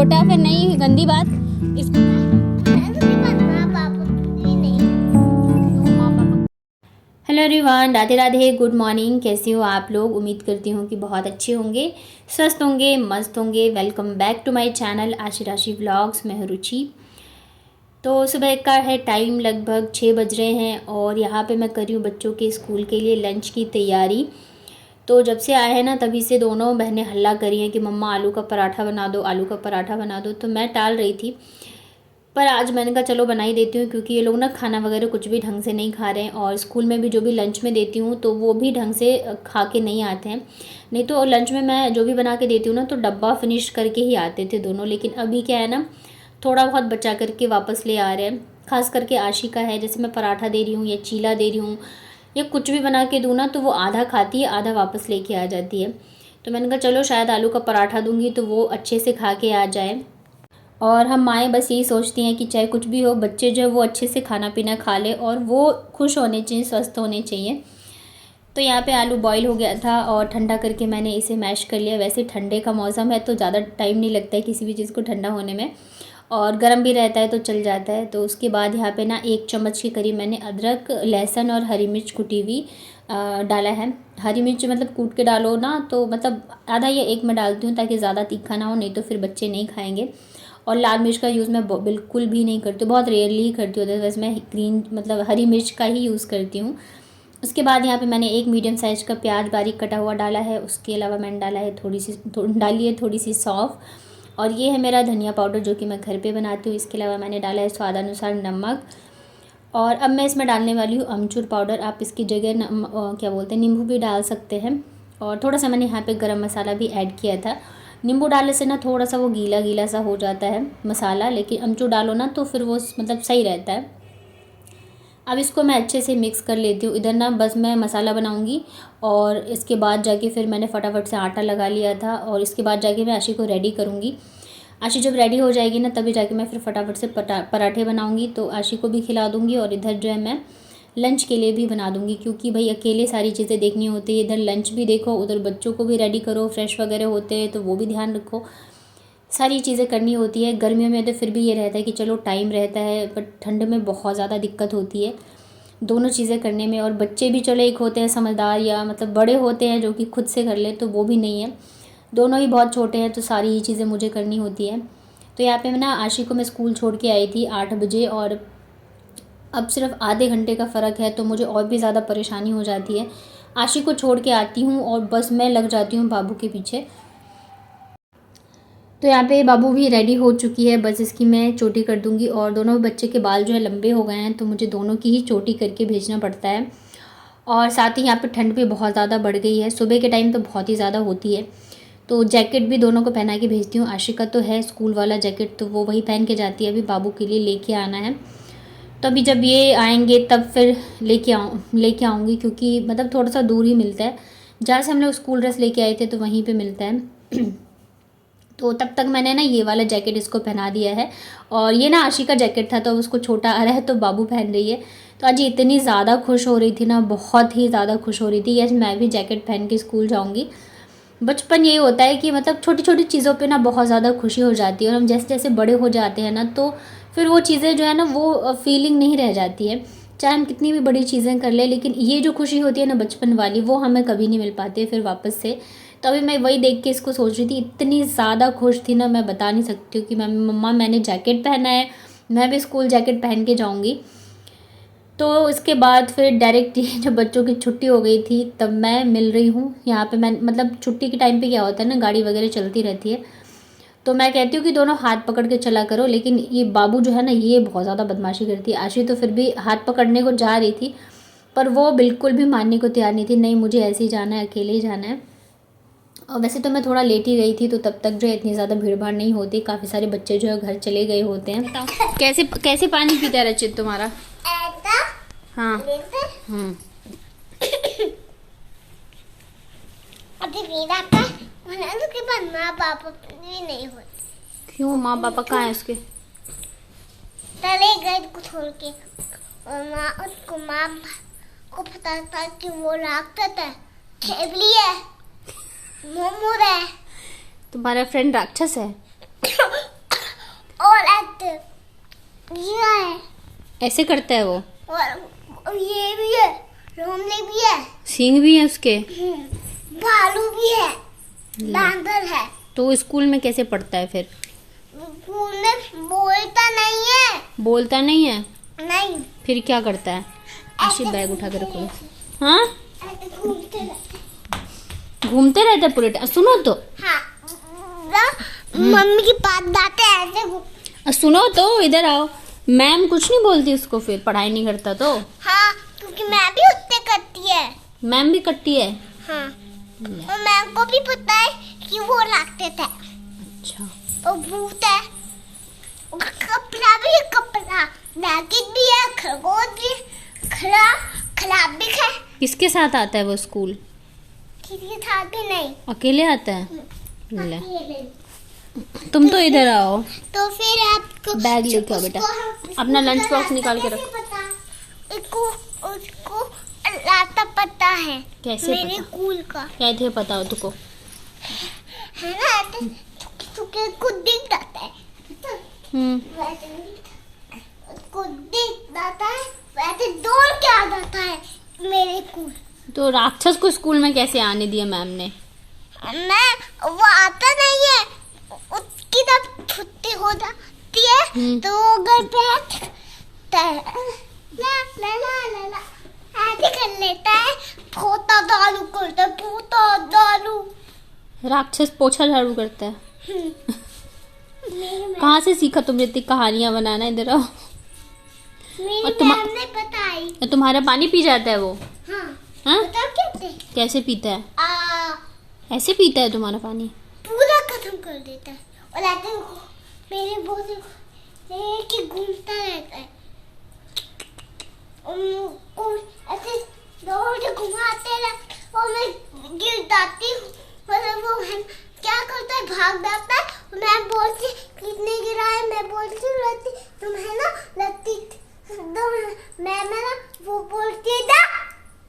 छोटा फिर नहीं, गंदी बात। इसको hello everyone, Radhe Radhe, good morning. कैसे हो आप लोग? उम्मीद करती हूँ कि बहुत अच्छे होंगे, स्वस्थ होंगे, मस्त होंगे। Welcome back to my channel Aashi Rashi vlogs. मैं हूं रुचि। तो सुबह का है टाइम, लगभग 6 बज रहे हैं और यहाँ पे मैं कर रही हूँ बच्चों के स्कूल के लिए लंच की तैयारी। तो जब से आए हैं ना, तभी से दोनों बहनें हल्ला करी हैं कि मम्मा आलू का पराठा बना दो, आलू का पराठा बना दो। तो मैं टाल रही थी, पर आज मैंने कहा चलो बना ही देती हूँ, क्योंकि ये लोग ना खाना वगैरह कुछ भी ढंग से नहीं खा रहे हैं और स्कूल में भी जो भी लंच में देती हूँ तो वो भी ढंग से खा के नहीं आते हैं। नहीं तो लंच में मैं जो भी बना के देती हूँ ना, तो डब्बा फिनिश करके ही आते थे दोनों। लेकिन अभी क्या है ना, थोड़ा बहुत बचा करके वापस ले आ रहे हैं। खास करके आशिका है, जैसे मैं पराठा दे रही हूँ या चीला दे रही हूँ या कुछ भी बना के दूँ ना, तो वो आधा खाती है, आधा वापस लेके आ जाती है। तो मैंने कहा चलो शायद आलू का पराठा दूँगी तो वो अच्छे से खा के आ जाए। और हम माएँ बस यही सोचती हैं कि चाहे कुछ भी हो, बच्चे जो है वो अच्छे से खाना पीना खा ले और वो खुश होने चाहिए, स्वस्थ होने चाहिए। तो यहाँ पे आलू बॉईल हो गया था और ठंडा करके मैंने इसे मैश कर लिया। वैसे ठंडे का मौसम है तो ज़्यादा टाइम नहीं लगता है किसी भी चीज़ को ठंडा होने में, और गर्म भी रहता है तो चल जाता है। तो उसके बाद यहाँ पे ना 1 चम्मच के करीब मैंने अदरक, लहसुन और हरी मिर्च कुटी हुई डाला है। हरी मिर्च मतलब कूट के डालो ना, तो मतलब आधा या 1 मैं डालती हूँ ताकि ज़्यादा तीखा ना हो, नहीं तो फिर बच्चे नहीं खाएंगे। और लाल मिर्च का यूज़ मैं बिल्कुल भी नहीं करती हूँ, बहुत रेयरली ही करती हूँ। वैसे मैं ग्रीन मतलब हरी मिर्च का ही यूज़ करती हूँ। उसके बाद यहाँ पे मैंने 1 मीडियम साइज़ का प्याज बारीक कटा हुआ डाला है। उसके अलावा मैंने डाला है थोड़ी सी सौंफ, और ये है मेरा धनिया पाउडर जो कि मैं घर पे बनाती हूँ। इसके अलावा मैंने डाला है स्वाद अनुसार नमक, और अब मैं इसमें डालने वाली हूँ अमचूर पाउडर। आप इसकी जगह क्या बोलते हैं, नींबू भी डाल सकते हैं। और थोड़ा सा मैंने यहाँ पे गरम मसाला भी ऐड किया था। नींबू डालने से ना थोड़ा सा वो गीला गीला सा हो जाता है मसाला, लेकिन अमचूर डालो ना तो फिर वो मतलब सही रहता है। अब इसको मैं अच्छे से मिक्स कर लेती हूँ। इधर ना बस मैं मसाला बनाऊँगी और इसके बाद जाके फिर मैंने फटाफट से आटा लगा लिया था, और इसके बाद जाके मैं आशी को रेडी करूँगी। आशी जब रेडी हो जाएगी ना, तभी जाके मैं फिर फटाफट से पराठे बनाऊँगी, तो आशी को भी खिला दूँगी और इधर जो है मैं लंच के लिए भी बना दूँगी, क्योंकि भाई अकेले सारी चीज़ें देखनी होती है। इधर लंच भी देखो, उधर बच्चों को भी रेडी करो, फ्रेश वगैरह होते हैं तो वो भी ध्यान रखो, सारी चीज़ें करनी होती है। गर्मियों में तो फिर भी ये रहता है कि चलो टाइम रहता है, बट ठंड में बहुत ज़्यादा दिक्कत होती है दोनों चीज़ें करने में। और बच्चे भी चलो एक होते हैं समझदार, या मतलब बड़े होते हैं जो कि खुद से कर ले, तो वो भी नहीं है। दोनों ही बहुत छोटे हैं, तो सारी ही चीज़ें मुझे करनी होती है। तो यहाँ पे मैं ना आशी को मैं स्कूल छोड़ के आई थी 8 बजे, और अब सिर्फ आधे घंटे का फ़र्क है, तो मुझे और भी ज़्यादा परेशानी हो जाती है। आशी को छोड़ के आती हूँ और बस मैं लग जाती हूँ बाबू के पीछे। तो यहाँ पे बाबू भी रेडी हो चुकी है, बस इसकी मैं चोटी कर दूँगी। और दोनों बच्चे के बाल जो है लंबे हो गए हैं, तो मुझे दोनों की ही चोटी करके भेजना पड़ता है। और साथ ही यहाँ पे ठंड भी बहुत ज़्यादा बढ़ गई है, सुबह के टाइम तो बहुत ही ज़्यादा होती है। तो जैकेट भी दोनों को पहना के भेजती हूँ। आशिका तो है स्कूल वाला जैकेट, तो वो वही पहन के जाती है। अभी बाबू के लिए लेके आना है, तो अभी जब ये आएंगे तब फिर लेके आऊँगी, क्योंकि मतलब थोड़ा सा दूर ही मिलता है। जहाँ से हम लोग स्कूल ड्रेस लेके आए थे तो वहीं पे मिलता है। तो तब तक मैंने ना ये वाला जैकेट इसको पहना दिया है। और ये ना आशिका जैकेट था, तो उसको छोटा आ रहा है तो बाबू पहन रही है। तो आज इतनी ज़्यादा खुश हो रही थी ना, बहुत ही ज़्यादा खुश हो रही थी, यस मैं भी जैकेट पहन के स्कूल जाऊँगी। बचपन यही होता है कि मतलब छोटी छोटी चीज़ों पे ना बहुत ज़्यादा खुशी हो जाती है, और हम जैसे जैसे बड़े हो जाते हैं ना, तो फिर वो चीज़ें जो है ना, वो फीलिंग नहीं रह जाती है। चाहे हम कितनी भी बड़ी चीज़ें कर लें, लेकिन ये जो खुशी होती है ना बचपन वाली, वो हमें कभी नहीं मिल पाती है फिर वापस से। तो अभी मैं वही देख के इसको सोच रही थी, इतनी ज़्यादा खुश थी ना, मैं बता नहीं सकती हूँ कि मम्मा मैंने जैकेट पहना है, मैं भी स्कूल जैकेट पहन के जाऊँगी। तो इसके बाद फिर डायरेक्ट जब बच्चों की छुट्टी हो गई थी, तब मैं मिल रही हूँ यहाँ पे। मैं मतलब छुट्टी के टाइम पे क्या होता है ना, गाड़ी वगैरह चलती रहती है, तो मैं कहती हूँ कि दोनों हाथ पकड़ के चला करो। लेकिन ये बाबू जो है ना, ये बहुत ज़्यादा बदमाशी करती है। आशी तो फिर भी हाथ पकड़ने को जा रही थी, पर वो बिल्कुल भी मानने को तैयार नहीं थी। नहीं, मुझे ऐसे ही जाना है, अकेले ही जाना है। और वैसे तो मैं थोड़ा लेट ही गई थी, तो तब तक जो है इतनी ज़्यादा भीड़ भाड़ नहीं होती, काफ़ी सारे बच्चे जो है घर चले गए होते हैं। कैसे कैसे पानी पीता है रचित तुम्हारा? हाँ। माँ पापा भी नहीं होते। क्यों? माँ पापा कहाँ है उसके? चले गए को छोड़ के, और माँ को पता था कि वो राक्षस है, खेबली है, मोमोर है। तुम्हारा फ्रेंड राक्षस है? ये है ऐसे करता है वो। और ये भी है, रोमले भी है, सींग भी है उसके। भालू भी है, बांदर है। तो वो स्कूल में कैसे पढ़ता है फिर? स्कूल में बोलता नहीं है। बोलता नहीं है? नहीं, फिर क्या करता है? ऐसे बैग उठा के रखो। हाँ, ऐसे घूमते रहते। घूमते रहते पूरे टाइम। सुनो तो, हाँ, मम्मी के पास जाते हैं ऐसे। सुनो तो, इधर आओ। मैम कुछ नहीं बोलती उसको फिर पढ़ाई नहीं करता तो? हाँ, क्योंकि मैं भी उत्ते करती है। मैम भी कट्टी है? हाँ, और मैम को भी पता है कि वो रखते थे। अच्छा। और भूत है, और कपड़ा भी है, कपड़ा जैकेट भी है, खरगोश भी, खराब भी है। किसके साथ आता है वो स्कूल? किसी के साथ भी नहीं, अकेले आता है? ले, अकेले। तुम तो इधर आओ। तो फिर आपको बैग लेके आओ बेटा। अपना लंच बॉक्स निकाल के रखो। उसको रास्ता पता है। कैसे मेरे पता? स्कूल का कैसे पता हो तुमको? है ना, ऐसे छुके खुद दिख जाता है। वैसे नहीं, उसको दिख जाता है, वैसे दौड़ के आ जाता है मेरे स्कूल। तो राक्षस को स्कूल में कैसे आने दिया मैम ने? मैं वो आता नहीं है, उसकी जब छुट्टी हो जाती है तो वो घर बैठता है, ला ला ला ला ला ऐसे कर लेता है, पोता दालू करता है, पोता दालू। राक्षस पोछा झाड़ू करता है। कहाँ से सीखा तुमने इतनी कहानियां बनाना? इधर आओ। मेरी मैम ने बताई। तुम्हारा पानी पी जाता है वो? हाँ, हाँ? बताओ कैसे? कैसे पीता है? ऐसे पीता है तुम्हारा पानी? पूरा खत्म कर देता है, और ऐसे मेरे बहुत लेके घूमता रहता है, और ऐसे दौड़ के घुमाते रहते, और मैं गिर जाती हूँ। मतलब वो है क्या करता है, भाग जाता है। मैं बोलती कितने गिरा है, मैं बोलती रहती तुम है ना लगती तुम, मैं ना वो बोलती है ना,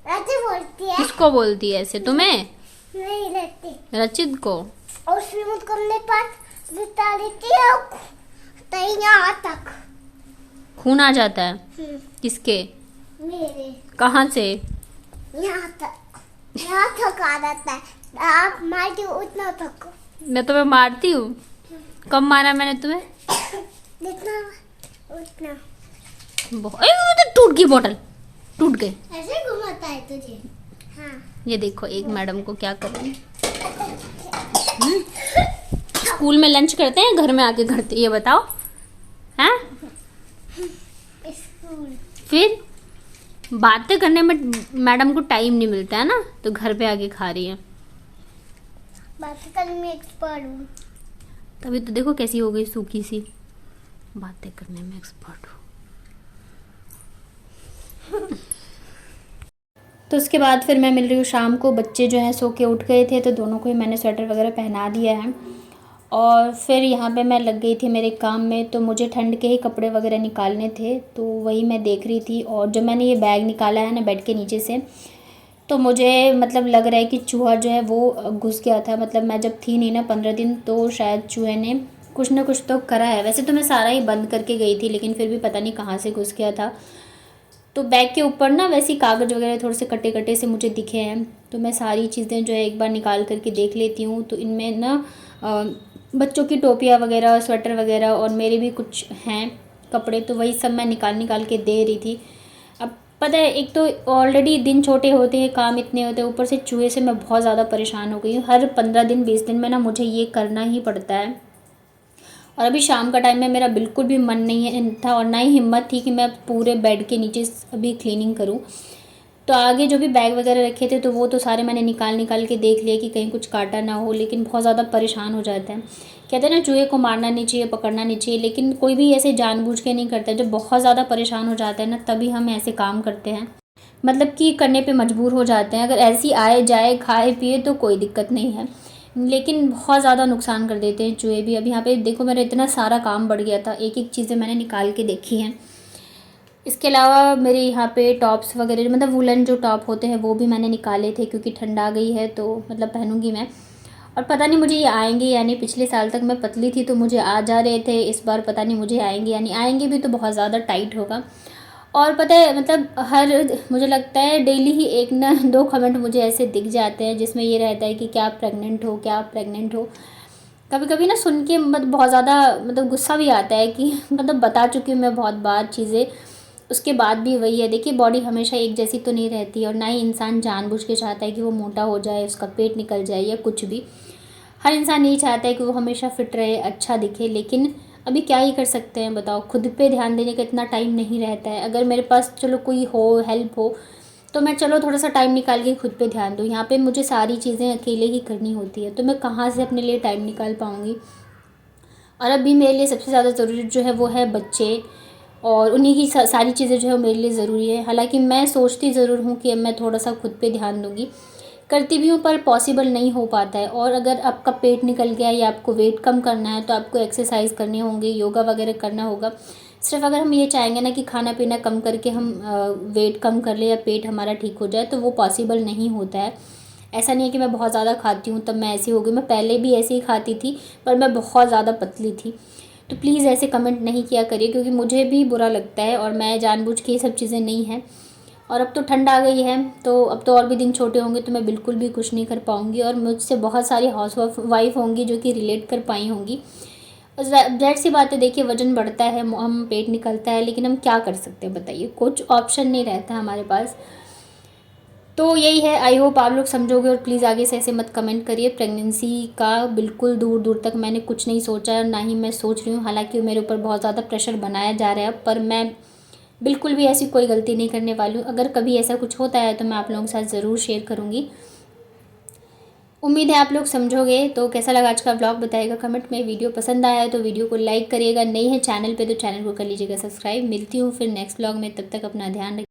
ऐसे बोलती है। किसको बोलती है ऐसे? तुम्हें? नहीं रहती, रचित को। और फिर मुझको अपने पास बिता देती है, तई यहाँ तक खून आ जाता है? किसके? मेरे कहाँ से? यहाँ तक आ जाता है। आप मारती हो उतना तक। मैं तुम्हें मारती हूँ? कब मारा मैंने तुम्हें? जितना उतना। वो तो टूट गई, बोतल टूट गई। ऐसे घुमाता है तुझे? हाँ। ये देखो एक मैडम को क्या कर रही है। स्कूल में लंच करते हैं, घर में आके करते, ये बताओ। हैं? स्कूल फिर बातें करने में मैडम को टाइम नहीं मिलता है ना, तो घर पे आके खा रही है। बातें करने में एक्सपर्ट हूँ। तभी तो देखो कैसी हो गई, सूखी सी। बातें करने में एक्सपर्ट हूँ। तो उसके बाद फिर मैं मिल रही हूँ शाम को। बच्चे जो हैं सो के उठ गए थे, तो दोनों को ही मैंने स्वेटर वगैरह पहना दिया है। और फिर यहाँ पे मैं लग गई थी मेरे काम में। तो मुझे ठंड के ही कपड़े वगैरह निकालने थे, तो वही मैं देख रही थी। और जब मैंने ये बैग निकाला है ना बेड के नीचे से, तो मुझे मतलब लग रहा है कि चूहा जो है वो घुस गया था। मतलब मैं जब थी नहीं ना 15 दिन, तो शायद चूहे ने कुछ ना कुछ तो करा है। वैसे तो मैं सारा ही बंद करके गई थी, लेकिन फिर भी पता नहीं कहाँ से घुस गया था। तो बैग के ऊपर ना वैसे कागज़ वगैरह थोड़े से कटे कटे से मुझे दिखे हैं, तो मैं सारी चीज़ें जो है एक बार निकाल करके देख लेती हूँ। तो इनमें ना बच्चों की टोपियाँ वगैरह, स्वेटर वगैरह, और मेरे भी कुछ हैं कपड़े, तो वही सब मैं निकाल के दे रही थी। अब पता है, एक तो ऑलरेडी दिन छोटे होते हैं, काम इतने होते हैं, ऊपर से चूहे से मैं बहुत ज़्यादा परेशान हो गई हूँ। हर 15 दिन 20 दिन में ना मुझे ये करना ही पड़ता है। और अभी शाम का टाइम में मेरा बिल्कुल भी मन नहीं था, और ना ही हिम्मत थी कि मैं पूरे बेड के नीचे अभी क्लीनिंग करूं। तो आगे जो भी बैग वगैरह रखे थे, तो वो तो सारे मैंने निकाल के देख लिया कि कहीं कुछ काटा ना हो, लेकिन बहुत ज़्यादा परेशान हो जाता है। कहते हैं ना, चूहे को मारना नहीं चाहिए, पकड़ना नहीं चाहिए, लेकिन कोई भी ऐसे जानबूझ के नहीं करता। जब बहुत ज़्यादा परेशान हो जाता है ना, तभी हम ऐसे काम करते हैं, मतलब कि करने पे मजबूर हो जाते हैं। अगर ऐसी आए जाए खाए पिए तो कोई दिक्कत नहीं है, लेकिन बहुत ज़्यादा नुकसान कर देते हैं चूहे भी। अब यहाँ पे देखो मेरा इतना सारा काम बढ़ गया था, एक एक चीज़ें मैंने निकाल के देखी हैं। इसके अलावा मेरे यहाँ पे टॉप्स वगैरह, मतलब वुलन जो टॉप होते हैं वो भी मैंने निकाले थे, क्योंकि ठंड आ गई है तो मतलब पहनूंगी मैं। और पता नहीं मुझे ये आएंगे यानी पिछले साल तक मैं पतली थी तो मुझे आ जा रहे थे, इस बार पता नहीं मुझे आएंगे यानी आएंगे भी तो बहुत ज़्यादा टाइट होगा। और पता है मतलब मुझे लगता है डेली ही एक ना 2 कमेंट मुझे ऐसे दिख जाते हैं जिसमें ये रहता है कि क्या आप प्रेग्नेंट हो, क्या आप प्रेग्नेंट हो। कभी कभी ना सुन के मतलब बहुत ज़्यादा मतलब गुस्सा भी आता है कि मतलब बता चुकी हूँ मैं बहुत बार चीज़ें, उसके बाद भी वही है। देखिए बॉडी हमेशा एक जैसी तो नहीं रहती और ना ही इंसान जानबूझ के चाहता है कि वो मोटा हो जाए, उसका पेट निकल जाए या कुछ भी। हर इंसान यही चाहता है कि वो हमेशा फिट रहे, अच्छा दिखे, लेकिन अभी क्या ही कर सकते हैं बताओ। खुद पे ध्यान देने का इतना टाइम नहीं रहता है। अगर मेरे पास चलो कोई हो, हेल्प हो, तो मैं चलो थोड़ा सा टाइम निकाल के खुद पे ध्यान दूँ। यहाँ पे मुझे सारी चीज़ें अकेले ही करनी होती है, तो मैं कहाँ से अपने लिए टाइम निकाल पाऊँगी। और अभी मेरे लिए सबसे ज़्यादा ज़रूरी जो है वो है बच्चे, और उन्हीं की सारी चीज़ें जो है वो मेरे लिए ज़रूरी है। हालांकि मैं सोचती ज़रूर हूँ कि अब मैं थोड़ा सा खुद पे ध्यान दूँगी, करती भी हूँ, पर पॉसिबल नहीं हो पाता है। और अगर आपका पेट निकल गया या आपको वेट कम करना है तो आपको एक्सरसाइज करने होंगे, योगा वगैरह करना होगा। सिर्फ अगर हम ये चाहेंगे ना कि खाना पीना कम करके हम वेट कम कर ले या पेट हमारा ठीक हो जाए, तो वो पॉसिबल नहीं होता है। ऐसा नहीं है कि मैं बहुत ज़्यादा खाती हूँ तब मैं ऐसी हो गई, मैं पहले भी ऐसे ही खाती थी पर मैं बहुत ज़्यादा पतली थी। तो प्लीज़ ऐसे कमेंट नहीं किया करिए क्योंकि मुझे भी बुरा लगता है और मैं जानबूझ के ये सब चीज़ें नहीं हैं। और अब तो ठंड आ गई है तो अब तो और भी दिन छोटे होंगे तो मैं बिल्कुल भी कुछ नहीं कर पाऊँगी, और मुझसे बहुत सारी हाउस वाइफ होंगी जो कि रिलेट कर पाई होंगी। ज़ाहिर सी बात है, देखिए वज़न बढ़ता है, हम पेट निकलता है, लेकिन हम क्या कर सकते हैं बताइए, कुछ ऑप्शन नहीं रहता हमारे पास। तो यही है, आई होप आप लोग समझोगे। और प्लीज़ आगे से ऐसे मत कमेंट करिए। प्रेगनेंसी का बिल्कुल दूर दूर तक मैंने कुछ नहीं सोचा, ना ही मैं सोच रही हूँ। हालांकि मेरे ऊपर बहुत ज़्यादा प्रेशर बनाया जा रहा है, पर मैं बिल्कुल भी ऐसी कोई गलती नहीं करने वाली हूँ। अगर कभी ऐसा कुछ होता है तो मैं आप लोगों के साथ ज़रूर शेयर करूँगी। उम्मीद है आप लोग समझोगे। तो कैसा लगा आज का व्लॉग बताइएगा कमेंट में। वीडियो पसंद आया है तो वीडियो को लाइक करिएगा, नई है चैनल पे तो चैनल को कर लीजिएगा सब्सक्राइब। मिलती हूँ फिर नेक्स्ट व्लॉग में, तब तक अपना ध्यान रखिए।